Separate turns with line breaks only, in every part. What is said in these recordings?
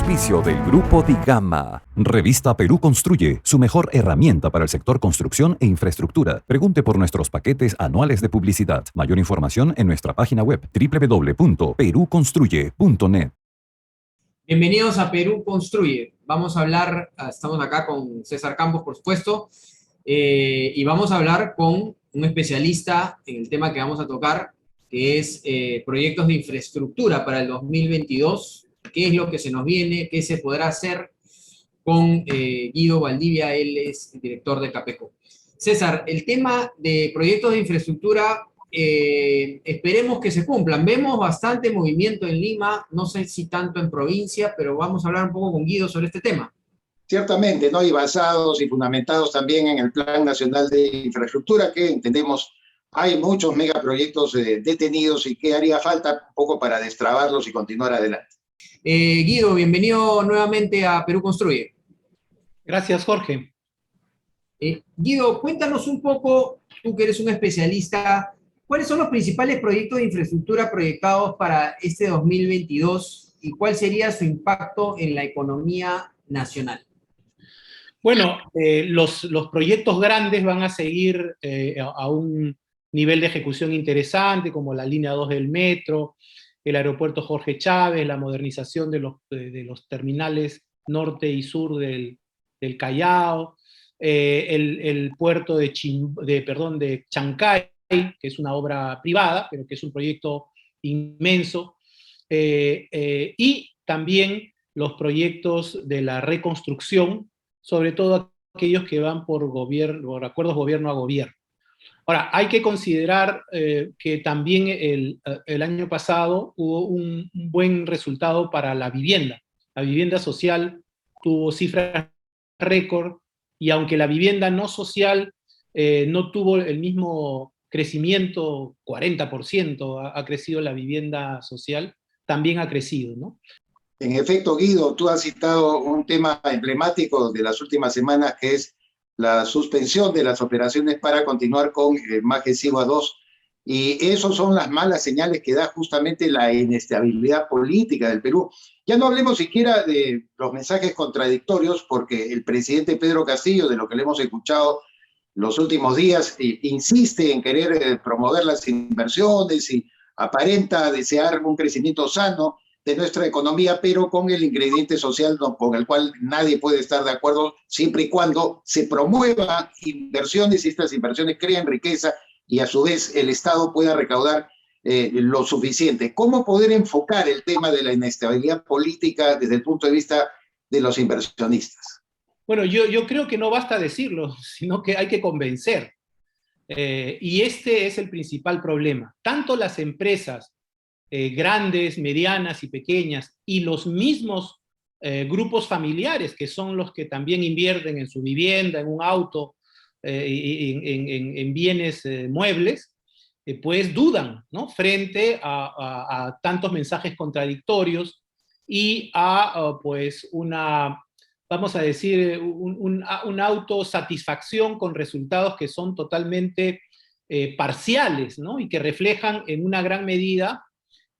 auspicio del Grupo Digama. Revista Perú Construye, su mejor herramienta para el sector construcción e infraestructura. Pregunte por nuestros paquetes anuales de publicidad. Mayor información en nuestra página web www.peruconstruye.net.
Bienvenidos a Perú Construye. Vamos a hablar, estamos acá con César Campos, por supuesto, y vamos a hablar con un especialista en el tema que vamos a tocar, que es proyectos de infraestructura para el 2022. ¿Qué es lo que se nos viene? ¿Qué se podrá hacer? Con Guido Valdivia, él es el director de Capeco. César, el tema de proyectos de infraestructura, esperemos que se cumplan. Vemos bastante movimiento en Lima, no sé si tanto en provincia, pero vamos a hablar un poco con Guido sobre este tema.
Ciertamente, ¿no? Y basados y fundamentados también en el Plan Nacional de Infraestructura, que entendemos hay muchos megaproyectos detenidos y que haría falta un poco para destrabarlos y continuar adelante.
Guido, bienvenido nuevamente a Perú Construye.
Gracias, Jorge.
Guido, cuéntanos un poco, tú que eres un especialista, ¿cuáles son los principales proyectos de infraestructura proyectados para este 2022 y cuál sería su impacto en la economía nacional?
Bueno, los proyectos grandes van a seguir a un nivel de ejecución interesante, como la línea 2 del metro, el aeropuerto Jorge Chávez, la modernización de los terminales norte y sur del Callao, el puerto de Chancay, que es una obra privada, pero que es un proyecto inmenso, y también los proyectos de la reconstrucción, sobre todo aquellos que van por acuerdos gobierno a gobierno. Ahora, hay que considerar que también el año pasado hubo un buen resultado para la vivienda. La vivienda social tuvo cifras récord, y aunque la vivienda no social no tuvo el mismo crecimiento, 40% ha crecido la vivienda social, también ha crecido, ¿no?
En efecto, Guido, tú has citado un tema emblemático de las últimas semanas, que es la suspensión de las operaciones para continuar con Maje Sigua 2. Y esas son las malas señales que da justamente la inestabilidad política del Perú. Ya no hablemos siquiera de los mensajes contradictorios, porque el presidente Pedro Castillo, de lo que le hemos escuchado los últimos días, insiste en querer promover las inversiones y aparenta desear un crecimiento sano de nuestra economía, pero con el ingrediente social con el cual nadie puede estar de acuerdo, siempre y cuando se promuevan inversiones y estas inversiones creen riqueza y a su vez el Estado pueda recaudar lo suficiente. ¿Cómo poder enfocar el tema de la inestabilidad política desde el punto de vista de los inversionistas?
Bueno, yo creo que no basta decirlo, sino que hay que convencer. Y este es el principal problema. Tanto las empresas grandes, medianas y pequeñas, y los mismos grupos familiares, que son los que también invierten en su vivienda, en un auto, en bienes muebles, pues dudan, ¿no? Frente a tantos mensajes contradictorios y a pues vamos a decir, una autosatisfacción con resultados que son totalmente parciales, ¿no? Y que reflejan en una gran medida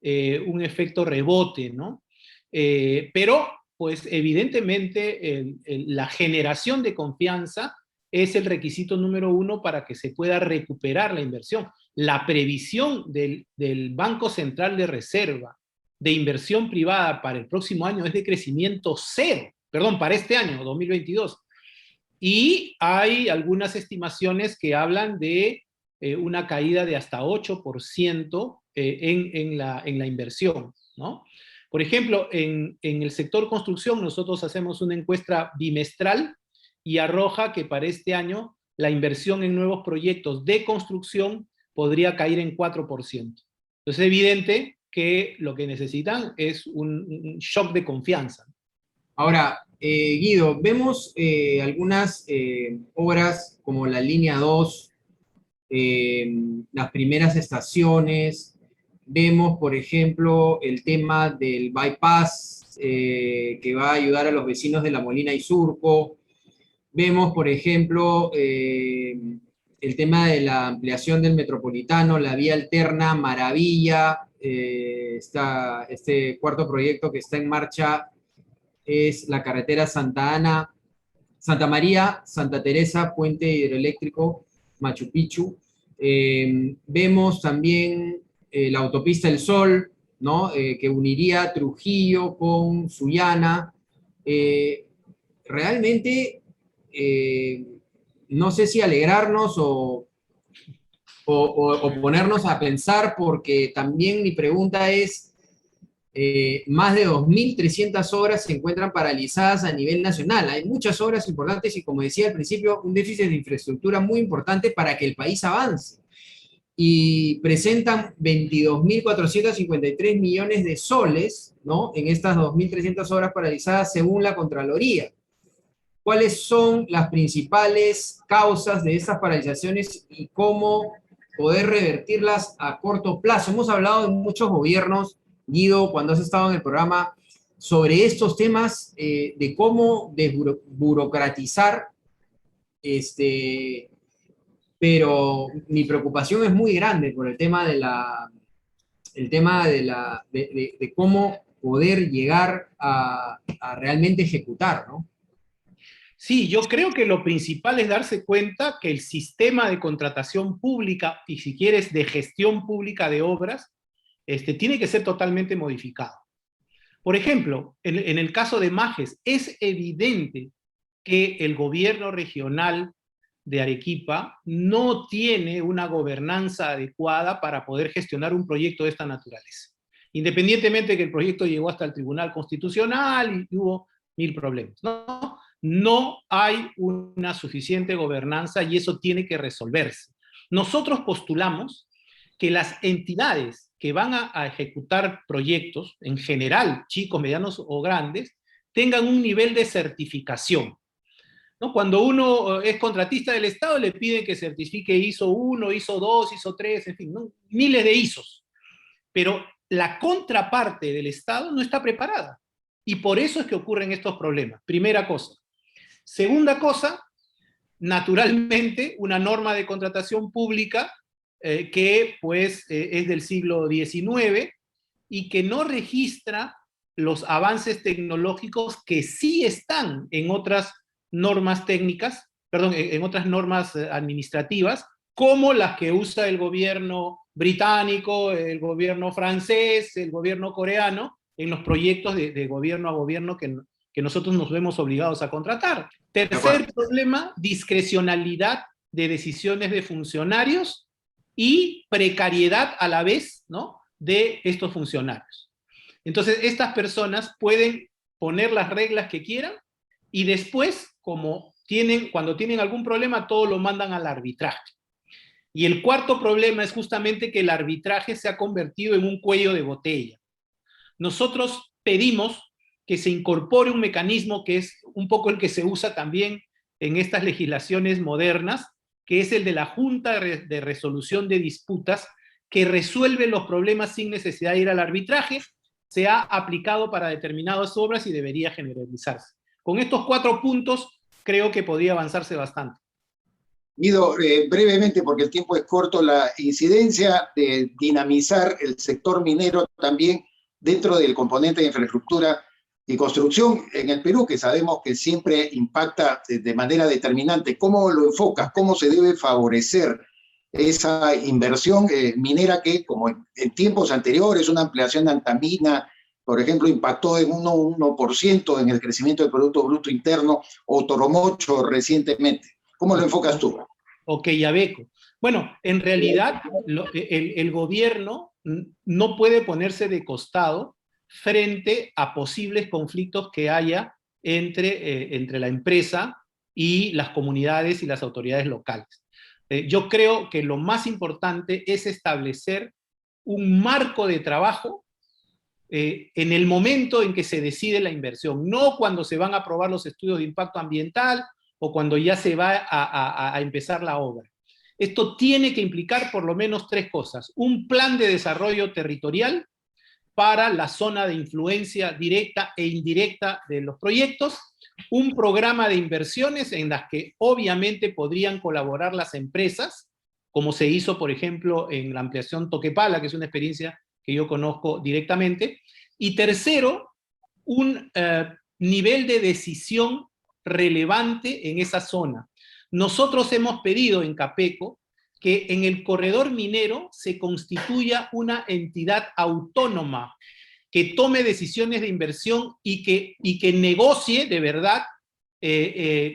un efecto rebote, ¿no? Pero, pues, evidentemente, la generación de confianza es el requisito número uno para que se pueda recuperar la inversión. La previsión del Banco Central de Reserva de inversión privada para el próximo año es de crecimiento cero, perdón, para este año, 2022. Y hay algunas estimaciones que hablan de una caída de hasta 8% en la inversión, ¿no? Por ejemplo, en el sector construcción nosotros hacemos una encuesta bimestral y arroja que para este año la inversión en nuevos proyectos de construcción podría caer en 4%. Entonces es evidente que lo que necesitan es un shock de confianza.
Ahora, Guido, vemos algunas obras como la línea 2, las primeras estaciones. Vemos, por ejemplo, el tema del bypass que va a ayudar a los vecinos de La Molina y Surco. Vemos, por ejemplo, el tema de la ampliación del metropolitano, la vía alterna Maravilla, este cuarto proyecto que está en marcha es la carretera Santa Ana, Santa María, Santa Teresa, puente hidroeléctrico Machu Picchu. Vemos también la autopista El Sol, ¿no? Que uniría Trujillo con Sullana. Realmente, no sé si alegrarnos o ponernos a pensar, porque también mi pregunta es, más de 2.300 obras se encuentran paralizadas a nivel nacional. Hay muchas obras importantes y, como decía al principio, un déficit de infraestructura muy importante para que el país avance. Y presentan 22.453 millones de soles, ¿no? En estas 2.300 obras paralizadas según la Contraloría. ¿Cuáles son las principales causas de estas paralizaciones y cómo poder revertirlas a corto plazo? Hemos hablado de muchos gobiernos, Guido, cuando has estado en el programa, sobre estos temas de cómo desburocratizar, pero mi preocupación es muy grande por el tema de cómo poder llegar a realmente ejecutar, ¿no?
Sí, yo creo que lo principal es darse cuenta que el sistema de contratación pública, y si quieres, de gestión pública de obras, tiene que ser totalmente modificado. Por ejemplo, en el caso de Majes, es evidente que el gobierno regional de Arequipa no tiene una gobernanza adecuada para poder gestionar un proyecto de esta naturaleza. Independientemente de que el proyecto llegó hasta el Tribunal Constitucional y hubo 1000 problemas, ¿no? No hay una suficiente gobernanza y eso tiene que resolverse. Nosotros postulamos que las entidades que van a ejecutar proyectos, en general, chicos, medianos o grandes, tengan un nivel de certificación, ¿no? Cuando uno es contratista del Estado, le piden que certifique ISO 1, ISO 2, ISO 3, en fin, ¿no? Miles de ISOs. Pero la contraparte del Estado no está preparada. Y por eso es que ocurren estos problemas. Primera cosa. Segunda cosa, naturalmente, una norma de contratación pública que pues es del siglo XIX y que no registra los avances tecnológicos que sí están en otras normas técnicas, perdón, en otras normas administrativas, como las que usa el gobierno británico, el gobierno francés, el gobierno coreano, en los proyectos de gobierno a gobierno que nosotros nos vemos obligados a contratar. Tercer problema, discrecionalidad de decisiones de funcionarios y precariedad a la vez, ¿no?, de estos funcionarios. Entonces, estas personas pueden poner las reglas que quieran y después, cuando tienen algún problema, todo lo mandan al arbitraje. Y el cuarto problema es justamente que el arbitraje se ha convertido en un cuello de botella. Nosotros pedimos que se incorpore un mecanismo que es un poco el que se usa también en estas legislaciones modernas, que es el de la Junta de Resolución de Disputas, que resuelve los problemas sin necesidad de ir al arbitraje. Se ha aplicado para determinadas obras y debería generalizarse. Con estos 4 puntos, creo que podría avanzarse bastante.
Guido, brevemente, porque el tiempo es corto, la incidencia de dinamizar el sector minero también dentro del componente de infraestructura y construcción en el Perú, que sabemos que siempre impacta de manera determinante. ¿Cómo lo enfocas? ¿Cómo se debe favorecer esa inversión minera que, como en tiempos anteriores, una ampliación de Antamina, por ejemplo, impactó en 1% en el crecimiento del Producto Bruto Interno, o Toromocho recientemente? ¿Cómo lo enfocas tú?
Ok, Yabeco. Bueno, en realidad el gobierno no puede ponerse de costado frente a posibles conflictos que haya entre la empresa y las comunidades y las autoridades locales. Yo creo que lo más importante es establecer un marco de trabajo en el momento en que se decide la inversión, no cuando se van a aprobar los estudios de impacto ambiental o cuando ya se va a empezar la obra. Esto tiene que implicar por lo menos 3 cosas. Un plan de desarrollo territorial para la zona de influencia directa e indirecta de los proyectos, un programa de inversiones en las que obviamente podrían colaborar las empresas, como se hizo, por ejemplo, en la ampliación Toquepala, que es una experiencia que yo conozco directamente, y tercero, un nivel de decisión relevante en esa zona. Nosotros hemos pedido en Capeco que en el corredor minero se constituya una entidad autónoma que tome decisiones de inversión y que negocie de verdad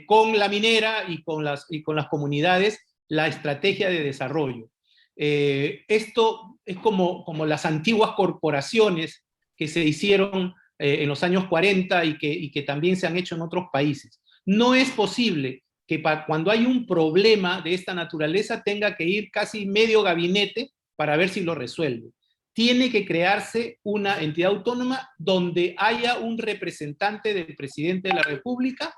con la minera y con las comunidades la estrategia de desarrollo. Esto es como las antiguas corporaciones que se hicieron en los años 40 y que también se han hecho en otros países. No es posible que cuando hay un problema de esta naturaleza tenga que ir casi medio gabinete para ver si lo resuelve. Tiene que crearse una entidad autónoma donde haya un representante del presidente de la República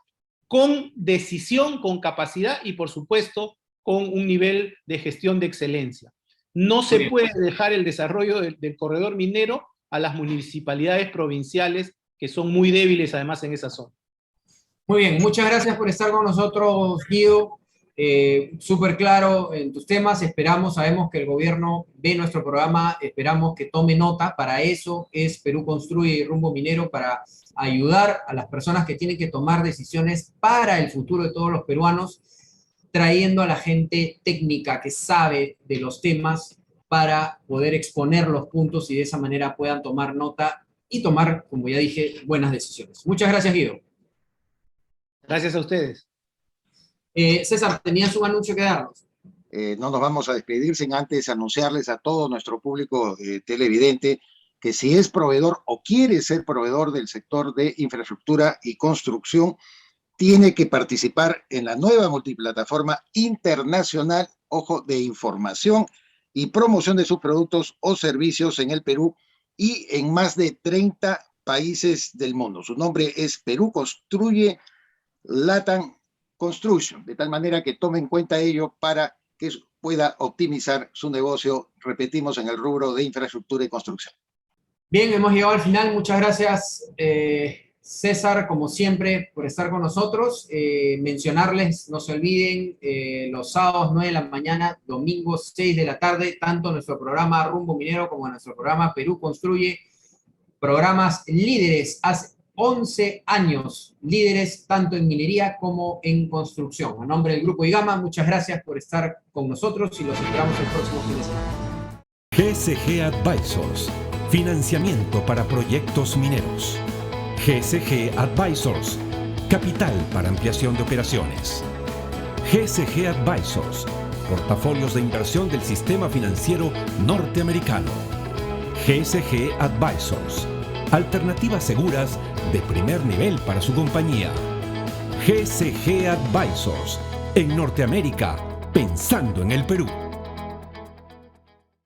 con decisión, con capacidad y, por supuesto, con un nivel de gestión de excelencia. No se puede dejar el desarrollo del corredor minero a las municipalidades provinciales, que son muy débiles además en esa zona.
Muy bien, muchas gracias por estar con nosotros, Guido. Súper claro en tus temas. Sabemos que el gobierno ve nuestro programa, esperamos que tome nota. Para eso es Perú Construye y Rumbo Minero, para ayudar a las personas que tienen que tomar decisiones para el futuro de todos los peruanos, trayendo a la gente técnica que sabe de los temas para poder exponer los puntos y de esa manera puedan tomar nota y tomar, como ya dije, buenas decisiones. Muchas gracias, Guido.
Gracias a ustedes.
César, tenías un anuncio que darnos.
No nos vamos a despedir sin antes anunciarles a todo nuestro público televidente que si es proveedor o quiere ser proveedor del sector de infraestructura y construcción, tiene que participar en la nueva multiplataforma internacional, ojo, de información y promoción de sus productos o servicios en el Perú y en más de 30 países del mundo. Su nombre es Perú Construye Latam Construction, de tal manera que tome en cuenta ello para que pueda optimizar su negocio, repetimos, en el rubro de infraestructura y construcción.
Bien, hemos llegado al final. Muchas gracias, César, como siempre, por estar con nosotros. Mencionarles, no se olviden, los sábados 9 de la mañana, domingos 6 de la tarde, tanto nuestro programa Rumbo Minero como nuestro programa Perú Construye, programas líderes hace 11 años, líderes tanto en minería como en construcción. A nombre del Grupo IGAMA, muchas gracias por estar con nosotros y los esperamos el próximo fin de semana.
GSG Advisors, financiamiento para proyectos mineros. GSG Advisors, capital para ampliación de operaciones. GSG Advisors, portafolios de inversión del sistema financiero norteamericano. GSG Advisors, alternativas seguras de primer nivel para su compañía. GSG Advisors, en Norteamérica, pensando en el Perú.